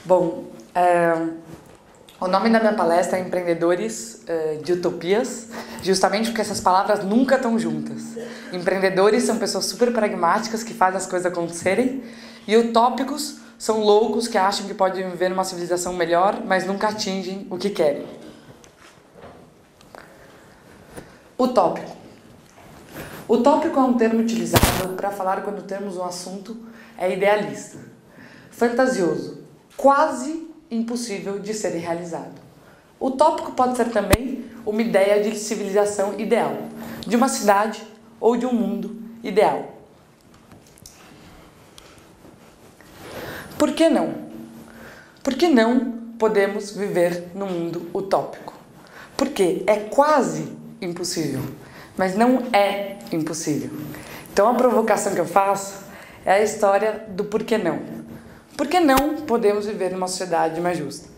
Bom, o nome da minha palestra é Empreendedores de Utopias, justamente porque essas palavras nunca estão juntas. Empreendedores são pessoas super pragmáticas que fazem as coisas acontecerem, e utópicos são loucos que acham que podem viver numa civilização melhor, mas nunca atingem o que querem. Utópico. Utópico é um termo utilizado para falar quando temos um assunto é idealista, fantasioso, quase impossível de ser realizado. Utópico pode ser também uma ideia de civilização ideal, de uma cidade ou de um mundo ideal. Por que não? Por que não podemos viver no mundo utópico? Porque é quase impossível, mas não é impossível. Então a provocação que eu faço é a história do porquê não. Por que não podemos viver numa sociedade mais justa?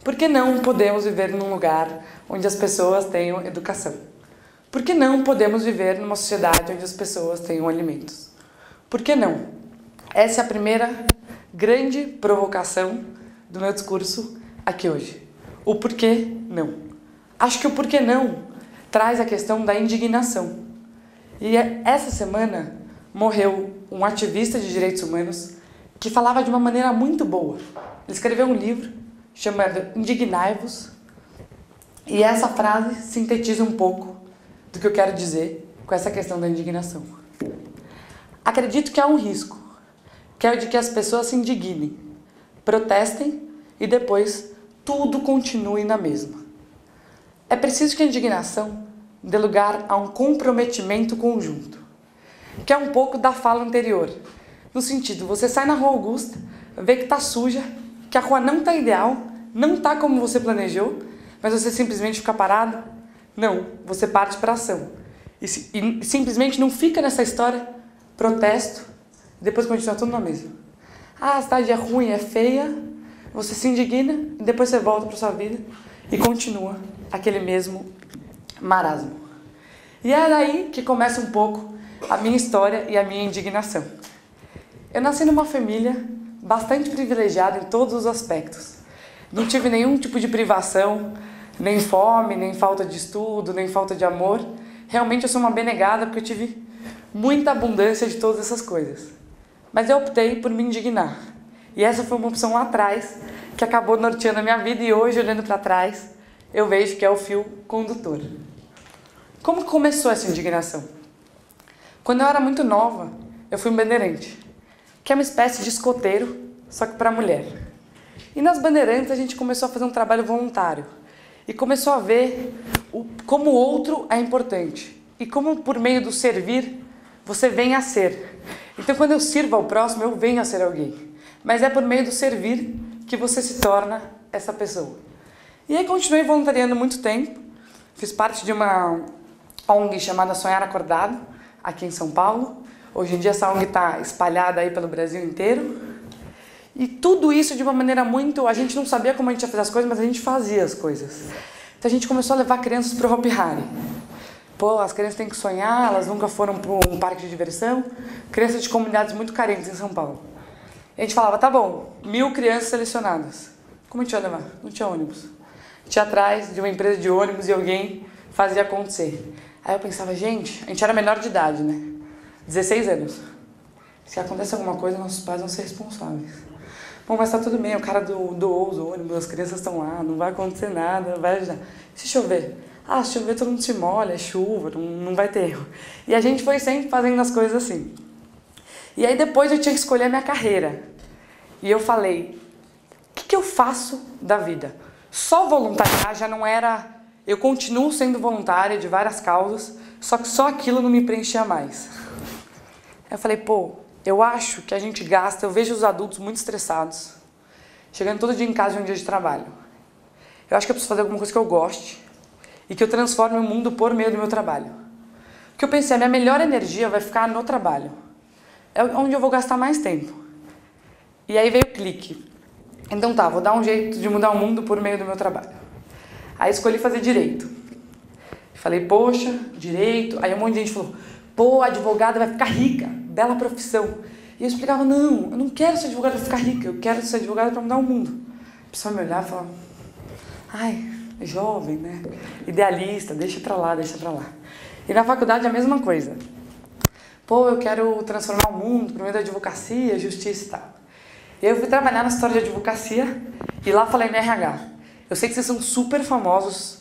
Por que não podemos viver num lugar onde as pessoas tenham educação? Por que não podemos viver numa sociedade onde as pessoas tenham alimentos? Por que não? Essa é a primeira grande provocação do meu discurso aqui hoje. O porquê não. Acho que o porquê não traz a questão da indignação. E essa semana morreu um ativista de direitos humanos que falava de uma maneira muito boa. Ele escreveu um livro chamado Indignai-vos, e essa frase sintetiza um pouco do que eu quero dizer com essa questão da indignação. Acredito que há um risco, que é o de que as pessoas se indignem, protestem e depois tudo continue na mesma. É preciso que a indignação dê lugar a um comprometimento conjunto, que é um pouco da fala anterior. No sentido, você sai na Rua Augusta, vê que está suja, que a rua não está ideal, não está como você planejou, mas você simplesmente fica parado? Não, você parte para a ação. E simplesmente não fica nessa história, protesto, depois continua tudo na mesma. A cidade é ruim, é feia, você se indigna, e depois você volta para sua vida e continua aquele mesmo marasmo. E é daí que começa um pouco a minha história e a minha indignação. Eu nasci numa família bastante privilegiada em todos os aspectos. Não tive nenhum tipo de privação, nem fome, nem falta de estudo, nem falta de amor. Realmente eu sou uma benegada porque eu tive muita abundância de todas essas coisas. Mas eu optei por me indignar. E essa foi uma opção lá atrás que acabou norteando a minha vida, e hoje, olhando para trás, eu vejo que é o fio condutor. Como começou essa indignação? Quando eu era muito nova, eu fui um bandeirante, que é uma espécie de escoteiro, só que para mulher. E nas bandeirantes a gente começou a fazer um trabalho voluntário e começou a ver como o outro é importante e como por meio do servir você vem a ser. Então quando eu sirvo ao próximo, eu venho a ser alguém, mas é por meio do servir que você se torna essa pessoa. E aí continuei voluntariando muito tempo, fiz parte de uma ONG chamada Sonhar Acordado, aqui em São Paulo. Hoje em dia essa ONG está espalhada aí pelo Brasil inteiro. E tudo isso de uma maneira muito... A gente não sabia como a gente ia fazer as coisas, mas a gente fazia as coisas. Então a gente começou a levar crianças para o Hopi Hari. Pô, as crianças têm que sonhar, elas nunca foram para um parque de diversão. Crianças de comunidades muito carentes em São Paulo. E a gente falava, tá bom, 1000 crianças selecionadas. Como a gente ia levar? Não tinha ônibus. Tinha atrás de uma empresa de ônibus e alguém fazia acontecer. Aí eu pensava, gente, a gente era menor de idade, né? 16 anos. Se acontece alguma coisa, nossos pais vão ser responsáveis. Bom, mas tá tudo bem, o cara doou os ônibus, as crianças estão lá, não vai acontecer nada, vai ajudar. Se chover? Ah, se chover todo mundo se molha, é chuva, não vai ter erro. E a gente foi sempre fazendo as coisas assim. E aí depois eu tinha que escolher a minha carreira. E eu falei, o que eu faço da vida? Só voluntariar já não era... Eu continuo sendo voluntária de várias causas, só que só aquilo não me preenchia mais. Aí eu falei, pô, eu acho que a gente gasta... Eu vejo os adultos muito estressados, chegando todo dia em casa de um dia de trabalho. Eu acho que eu preciso fazer alguma coisa que eu goste e que eu transforme o mundo por meio do meu trabalho. Porque eu pensei, a minha melhor energia vai ficar no trabalho. É onde eu vou gastar mais tempo. E aí veio o clique. Então tá, vou dar um jeito de mudar o mundo por meio do meu trabalho. Aí escolhi fazer direito. Falei, poxa, direito. Aí um monte de gente falou, pô, advogada vai ficar rica, bela profissão. E eu explicava, não, eu não quero ser advogada para ficar rica, eu quero ser advogada para mudar o mundo. A pessoa me olhava e falava, ai, jovem, né? Idealista, deixa pra lá, deixa pra lá. E na faculdade a mesma coisa. Pô, eu quero transformar o mundo por meio da advocacia, justiça e tal. E aí eu fui trabalhar na história de advocacia e lá falei no RH. Eu sei que vocês são super famosos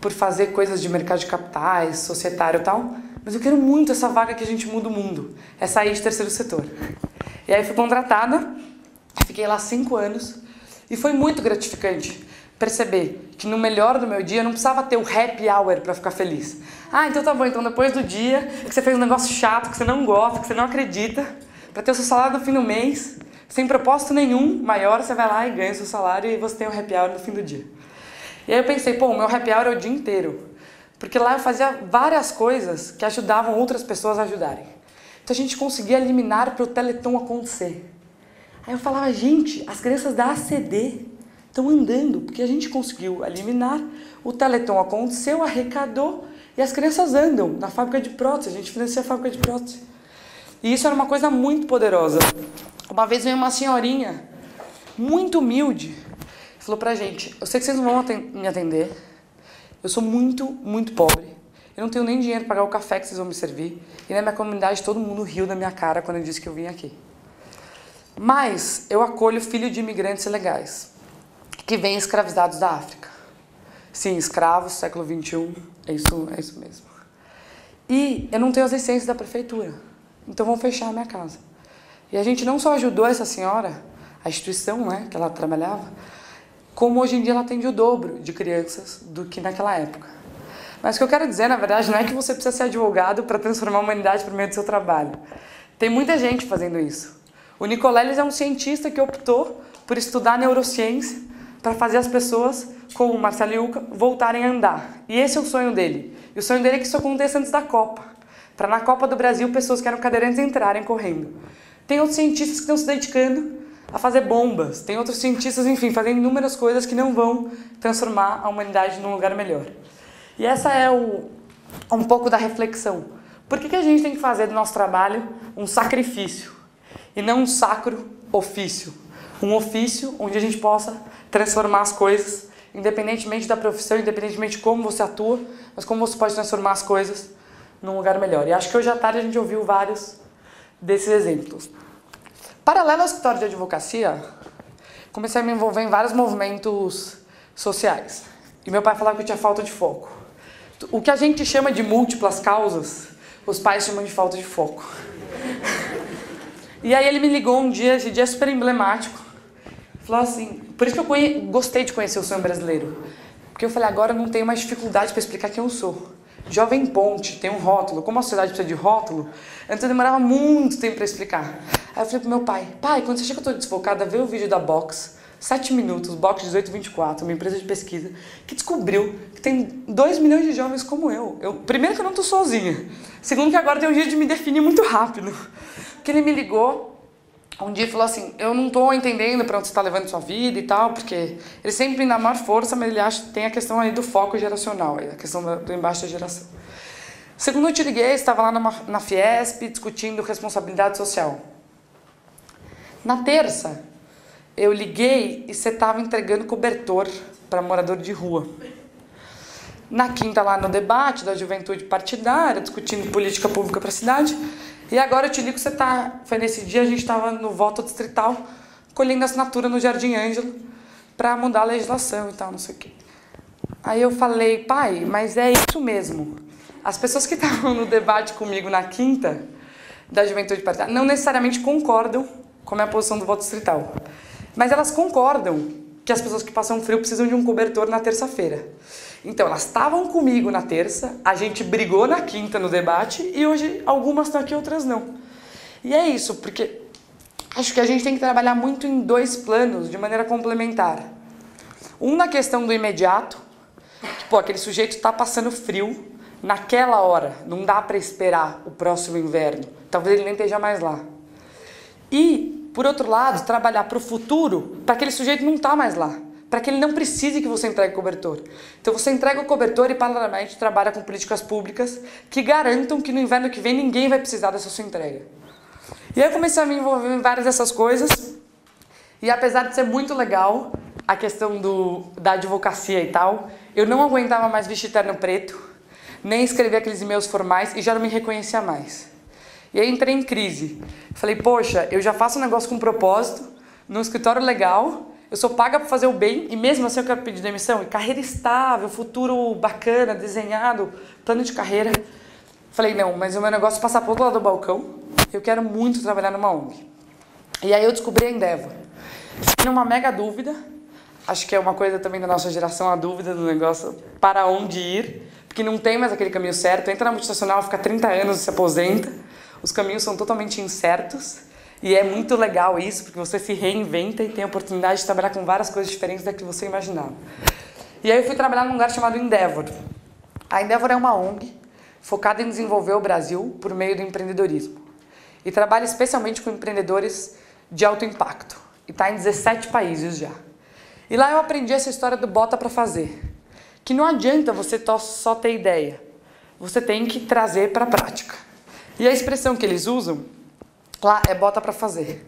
por fazer coisas de mercado de capitais, societário e tal, mas eu quero muito essa vaga que a gente muda o mundo, essa aí de terceiro setor. E aí fui contratada, fiquei lá 5 anos e foi muito gratificante perceber que no melhor do meu dia eu não precisava ter o happy hour para ficar feliz. Ah, então tá bom, então depois do dia que você fez um negócio chato, que você não gosta, que você não acredita, para ter o seu salário no fim do mês, sem propósito nenhum maior, você vai lá e ganha o seu salário e você tem um happy hour no fim do dia. E aí eu pensei, pô, o meu happy hour é o dia inteiro. Porque lá eu fazia várias coisas que ajudavam outras pessoas a ajudarem. Então a gente conseguia eliminar para o Teleton acontecer. Aí eu falava, gente, as crianças da ACD estão andando, porque a gente conseguiu eliminar, o Teleton aconteceu, arrecadou, e as crianças andam na fábrica de prótese, a gente financia a fábrica de prótese. E isso era uma coisa muito poderosa. Uma vez veio uma senhorinha, muito humilde, falou pra gente, eu sei que vocês não vão me atender, eu sou muito, muito pobre, eu não tenho nem dinheiro para pagar o café que vocês vão me servir, e na minha comunidade todo mundo riu da minha cara quando eu disse que eu vim aqui. Mas eu acolho filho de imigrantes ilegais, que vêm escravizados da África. Sim, escravos, século XXI, é isso mesmo. E eu não tenho as licenças da prefeitura, então vão fechar a minha casa. E a gente não só ajudou essa senhora, a instituição, né, que ela trabalhava, como hoje em dia ela atende o dobro de crianças do que naquela época. Mas o que eu quero dizer, na verdade, não é que você precisa ser advogado para transformar a humanidade por meio do seu trabalho. Tem muita gente fazendo isso. O Nicoleles é um cientista que optou por estudar neurociência para fazer as pessoas, como o Marcelo Iuca, voltarem a andar. E esse é o sonho dele. E o sonho dele é que isso aconteça antes da Copa. Para na Copa do Brasil, pessoas que eram cadeirantes entrarem correndo. Tem outros cientistas que estão se dedicando a fazer bombas. Tem outros cientistas, enfim, fazendo inúmeras coisas que não vão transformar a humanidade num lugar melhor. E essa é um pouco da reflexão. Por que a gente tem que fazer do nosso trabalho um sacrifício e não um sacro ofício? Um ofício onde a gente possa transformar as coisas, independentemente da profissão, independentemente de como você atua, mas como você pode transformar as coisas num lugar melhor. E acho que hoje à tarde a gente ouviu vários desses exemplos. Paralelo ao escritório de advocacia, comecei a me envolver em vários movimentos sociais. E meu pai falava que eu tinha falta de foco. O que a gente chama de múltiplas causas, os pais chamam de falta de foco. E aí ele me ligou um dia, esse dia é super emblemático, falou assim, por isso que eu gostei de conhecer o sonho brasileiro. Porque eu falei, agora eu não tenho mais dificuldade para explicar quem eu sou. Jovem Ponte, tem um rótulo. Como a sociedade precisa de rótulo, antes eu demorava muito tempo para explicar. Aí eu falei pro meu pai, quando você acha que eu tô desfocada, vê o vídeo da Box, 7 minutos, Box 1824, uma empresa de pesquisa, que descobriu que tem 2 milhões de jovens como eu. Primeiro que eu não tô sozinha. Segundo que agora tem um jeito de me definir muito rápido. Porque ele me ligou um dia e falou assim, eu não tô entendendo para onde você tá levando sua vida e tal, porque ele sempre dá maior força, mas ele acha que tem a questão aí do foco geracional, a questão do embaixo da geração. Segundo eu te liguei, estava lá na Fiesp discutindo responsabilidade social. Na terça, eu liguei e você estava entregando cobertor para morador de rua. Na quinta, lá no debate da juventude partidária, discutindo política pública para a cidade. E agora eu te ligo, foi nesse dia, a gente estava no voto distrital, colhendo assinatura no Jardim Ângelo para mudar a legislação e tal, não sei o quê. Aí eu falei, pai, mas é isso mesmo. As pessoas que estavam no debate comigo na quinta, da juventude partidária, não necessariamente concordam com a minha posição do voto distrital. Mas elas concordam que as pessoas que passam frio precisam de um cobertor na terça-feira. Então, elas estavam comigo na terça, a gente brigou na quinta no debate e hoje algumas estão aqui, outras não. E é isso, porque acho que a gente tem que trabalhar muito em 2 planos, de maneira complementar. Um na questão do imediato, que, aquele sujeito está passando frio naquela hora, não dá para esperar o próximo inverno, talvez ele nem esteja mais lá. E, por outro lado, trabalhar para o futuro, para aquele sujeito não estar mais lá. Para que ele não precise que você entregue o cobertor. Então você entrega o cobertor e paralelamente trabalha com políticas públicas que garantam que no inverno que vem ninguém vai precisar dessa sua entrega. E aí eu comecei a me envolver em várias dessas coisas e apesar de ser muito legal, a questão da advocacia e tal, eu não aguentava mais vestir terno preto, nem escrever aqueles e-mails formais e já não me reconhecia mais. E aí entrei em crise. Falei, poxa, eu já faço um negócio com propósito, num escritório legal, eu sou paga para fazer o bem e mesmo assim eu quero pedir demissão. E carreira estável, futuro bacana, desenhado, plano de carreira. Falei, não, mas o meu negócio é passar para o outro lado do balcão, eu quero muito trabalhar numa ONG. E aí eu descobri a Endeavor. Fiquei numa mega dúvida, acho que é uma coisa também da nossa geração, a dúvida do negócio, para onde ir, porque não tem mais aquele caminho certo. Entra na multinacional, fica 30 anos e se aposenta, os caminhos são totalmente incertos, e é muito legal isso, porque você se reinventa e tem a oportunidade de trabalhar com várias coisas diferentes da que você imaginava. E aí eu fui trabalhar num lugar chamado Endeavor. A Endeavor é uma ONG focada em desenvolver o Brasil por meio do empreendedorismo. E trabalha especialmente com empreendedores de alto impacto. E está em 17 países já. E lá eu aprendi essa história do bota para fazer. Que não adianta você só ter ideia. Você tem que trazer para a prática. E a expressão que eles usam lá é bota para fazer.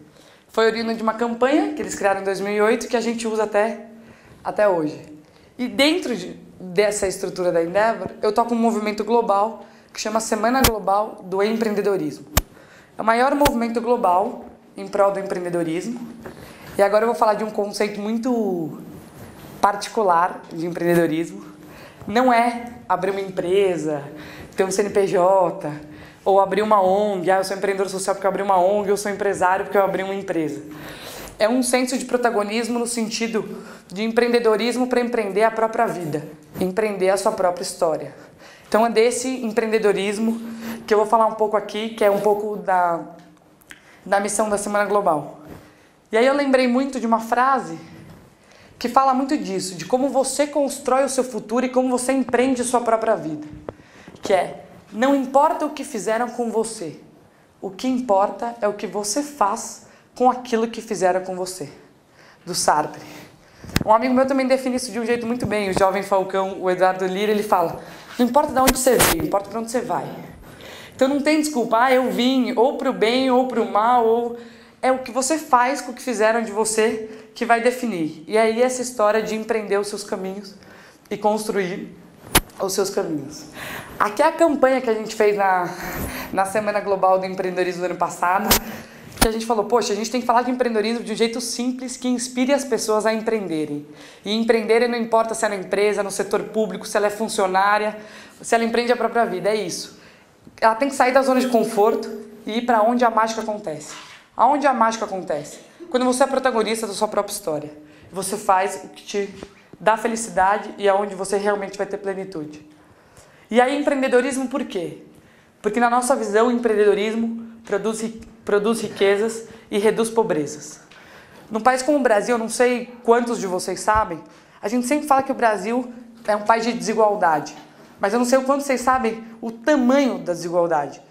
Foi oriunda de uma campanha que eles criaram em 2008 que a gente usa até hoje. E dentro dessa estrutura da Endeavor, eu toco um movimento global que chama Semana Global do Empreendedorismo. É o maior movimento global em prol do empreendedorismo. E agora eu vou falar de um conceito muito particular de empreendedorismo. Não é abrir uma empresa, ter um CNPJ, ou abrir uma ONG. Eu sou empreendedor social porque eu abri uma ONG, eu sou empresário porque eu abri uma empresa. É um senso de protagonismo no sentido de empreendedorismo para empreender a própria vida, empreender a sua própria história. Então é desse empreendedorismo que eu vou falar um pouco aqui, que é um pouco da missão da Semana Global. E aí eu lembrei muito de uma frase que fala muito disso, de como você constrói o seu futuro e como você empreende a sua própria vida. Que é, não importa o que fizeram com você, o que importa é o que você faz com aquilo que fizeram com você. Do Sartre. Um amigo meu também define isso de um jeito muito bem, o jovem falcão, o Eduardo Lira, ele fala, não importa de onde você veio, importa para onde você vai. Então não tem desculpa, eu vim ou para o bem ou para o mal, ou é o que você faz com o que fizeram de você que vai definir. E aí essa história de empreender os seus caminhos e construir os seus caminhos. Aqui é a campanha que a gente fez na Semana Global do Empreendedorismo do ano passado, que a gente falou, poxa, a gente tem que falar de empreendedorismo de um jeito simples que inspire as pessoas a empreenderem. E empreenderem não importa se é na empresa, no setor público, se ela é funcionária, se ela empreende a própria vida, é isso. Ela tem que sair da zona de conforto e ir para onde a mágica acontece. Aonde a mágica acontece? Quando você é protagonista da sua própria história. Você faz o que te dá felicidade e aonde você realmente vai ter plenitude. E aí empreendedorismo por quê? Porque na nossa visão o empreendedorismo produz riquezas e reduz pobrezas. Num país como o Brasil, eu não sei quantos de vocês sabem, a gente sempre fala que o Brasil é um país de desigualdade. Mas eu não sei o quanto vocês sabem o tamanho da desigualdade.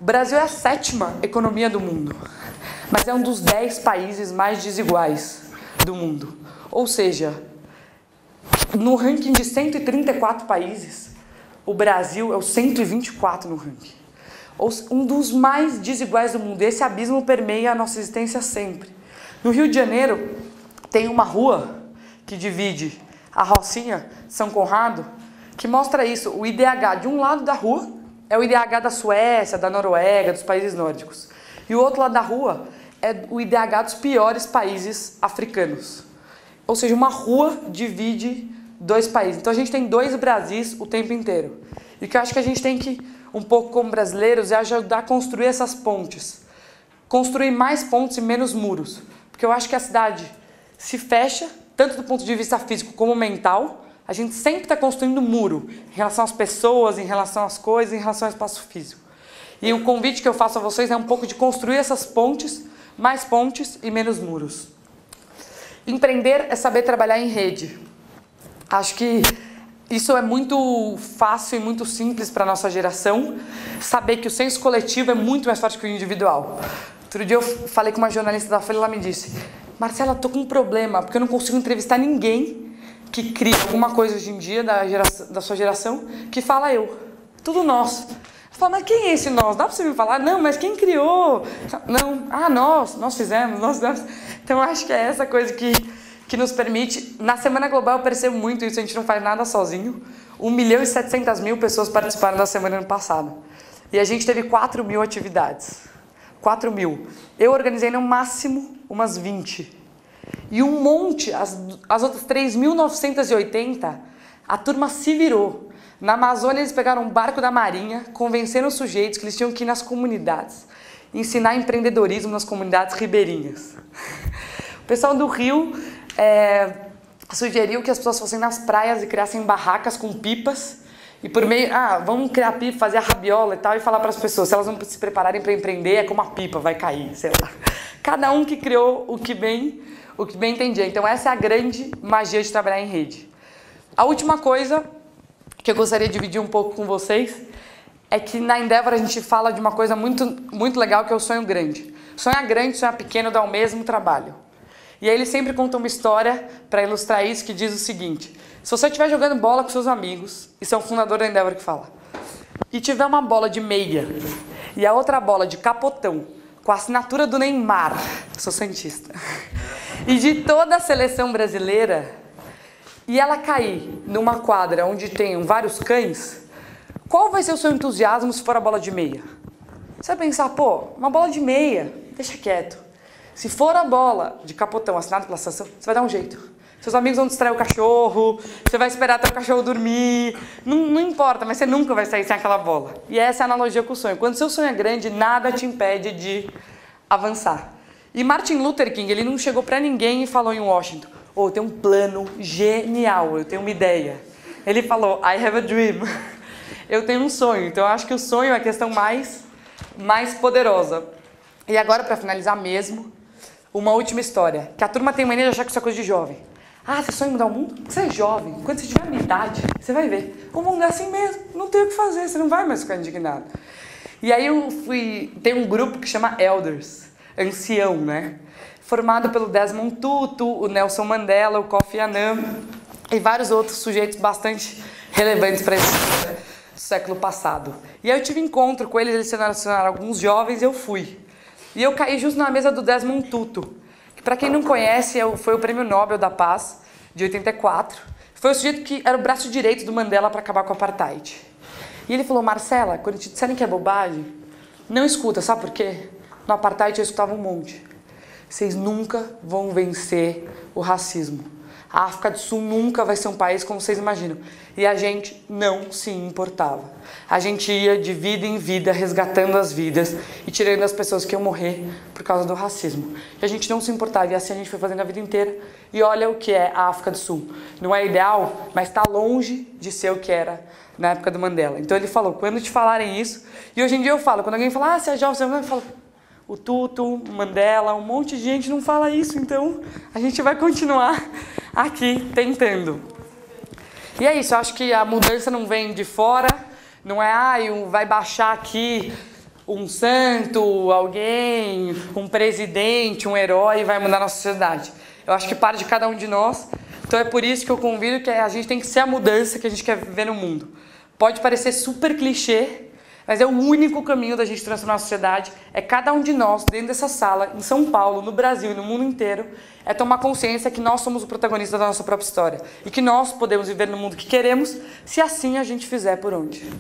O Brasil é a 7ª economia do mundo, mas é um dos 10 países mais desiguais do mundo. Ou seja, no ranking de 134 países, o Brasil é o 124 no ranking. Um dos mais desiguais do mundo. Esse abismo permeia a nossa existência sempre. No Rio de Janeiro, tem uma rua que divide a Rocinha, São Conrado, que mostra isso. O IDH de um lado da rua é o IDH da Suécia, da Noruega, dos países nórdicos. E o outro lado da rua é o IDH dos piores países africanos. Ou seja, uma rua divide 2 países. Então a gente tem 2 Brasis o tempo inteiro. E o que eu acho que a gente tem que, um pouco como brasileiros, é ajudar a construir essas pontes. Construir mais pontes e menos muros. Porque eu acho que a cidade se fecha, tanto do ponto de vista físico como mental. A gente sempre está construindo muro em relação às pessoas, em relação às coisas, em relação ao espaço físico. E o convite que eu faço a vocês é um pouco de construir essas pontes, mais pontes e menos muros. Empreender é saber trabalhar em rede. Acho que isso é muito fácil e muito simples para a nossa geração, saber que o senso coletivo é muito mais forte que o individual. Outro dia eu falei com uma jornalista da Folha e ela me disse, Marcela, estou com um problema, porque eu não consigo entrevistar ninguém que cria alguma coisa hoje em dia da sua geração, que fala eu. Tudo nós. Eu falo, mas quem é esse nós? Dá para você me falar? Não, mas quem criou? Não, nós fizemos, nós. Então eu acho que é essa coisa que que nos permite... Na Semana Global eu percebo muito isso, a gente não faz nada sozinho. 1.700.000 pessoas participaram da semana ano passado. E a gente teve 4.000 atividades. 4.000. Eu organizei no máximo umas 20. E um monte, as outras 3.980, a turma se virou. Na Amazônia eles pegaram um barco da Marinha, convenceram os sujeitos que eles tinham que ir nas comunidades, ensinar empreendedorismo nas comunidades ribeirinhas. O pessoal do Rio sugeriu que as pessoas fossem nas praias e criassem barracas com pipas, e por meio, vamos criar pipa, fazer a rabiola e tal, e falar para as pessoas, se elas não se prepararem para empreender, é como a pipa, vai cair, sei lá. Cada um que criou o que bem entendia. Então essa é a grande magia de trabalhar em rede. A última coisa que eu gostaria de dividir um pouco com vocês é que na Endeavor a gente fala de uma coisa muito, muito legal, que é o sonho grande. Sonhar grande, sonhar pequeno dá o mesmo trabalho. E aí ele sempre conta uma história para ilustrar isso, que diz o seguinte: se você estiver jogando bola com seus amigos, isso é um fundador da Endeavor que fala, e tiver uma bola de meia e a outra bola de capotão, com a assinatura do Neymar, sou santista, e de toda a seleção brasileira, e ela cair numa quadra onde tem vários cães, qual vai ser o seu entusiasmo se for a bola de meia? Você vai pensar, pô, uma bola de meia, deixa quieto. Se for a bola de capotão assinado pela seleção, você vai dar um jeito. Seus amigos vão distrair o cachorro, você vai esperar até o cachorro dormir, não importa, mas você nunca vai sair sem aquela bola. E essa é a analogia com o sonho. Quando seu sonho é grande, nada te impede de avançar. E Martin Luther King, ele não chegou pra ninguém e falou em Washington: eu tenho um plano genial, eu tenho uma ideia. Ele falou, I have a dream. Eu tenho um sonho. Então eu acho que o sonho é a questão mais poderosa. E agora, para finalizar mesmo, uma última história. Que a turma tem mania de achar que isso é coisa de jovem. Você sonha em mudar o mundo? Você é jovem. Quando você tiver a minha idade, você vai ver. O mundo é assim mesmo. Não tem o que fazer. Você não vai mais ficar indignado. E aí tem um grupo que chama Elders. Ancião, né? Formado pelo Desmond Tutu, o Nelson Mandela, o Kofi Annan e vários outros sujeitos bastante relevantes para esse século passado. E aí eu tive encontro com eles selecionaram alguns jovens e eu fui. E eu caí justo na mesa do Desmond Tutu, que para quem não conhece, foi o Prêmio Nobel da Paz de 84. Foi o sujeito que era o braço direito do Mandela para acabar com o apartheid. E ele falou, Marcela, quando te disserem que é bobagem, não escuta, sabe por quê? No apartheid eu escutava um monte. Vocês nunca vão vencer o racismo. A África do Sul nunca vai ser um país como vocês imaginam. E a gente não se importava. A gente ia de vida em vida, resgatando as vidas e tirando as pessoas que iam morrer por causa do racismo. E a gente não se importava. E assim a gente foi fazendo a vida inteira. E olha o que é a África do Sul. Não é ideal, mas está longe de ser o que era na época do Mandela. Então ele falou, quando te falarem isso... E hoje em dia eu falo, quando alguém fala, você é jovem, você fala... O Tutu, Mandela, um monte de gente não fala isso, então a gente vai continuar aqui tentando. E é isso, eu acho que a mudança não vem de fora, não é, vai baixar aqui um santo, alguém, um presidente, um herói e vai mudar a nossa sociedade. Eu acho que parte de cada um de nós, então é por isso que eu convido que a gente tem que ser a mudança que a gente quer viver no mundo. Pode parecer super clichê, mas é o único caminho da gente transformar a sociedade, é cada um de nós, dentro dessa sala, em São Paulo, no Brasil e no mundo inteiro, é tomar consciência que nós somos o protagonista da nossa própria história e que nós podemos viver no mundo que queremos, se assim a gente fizer por onde.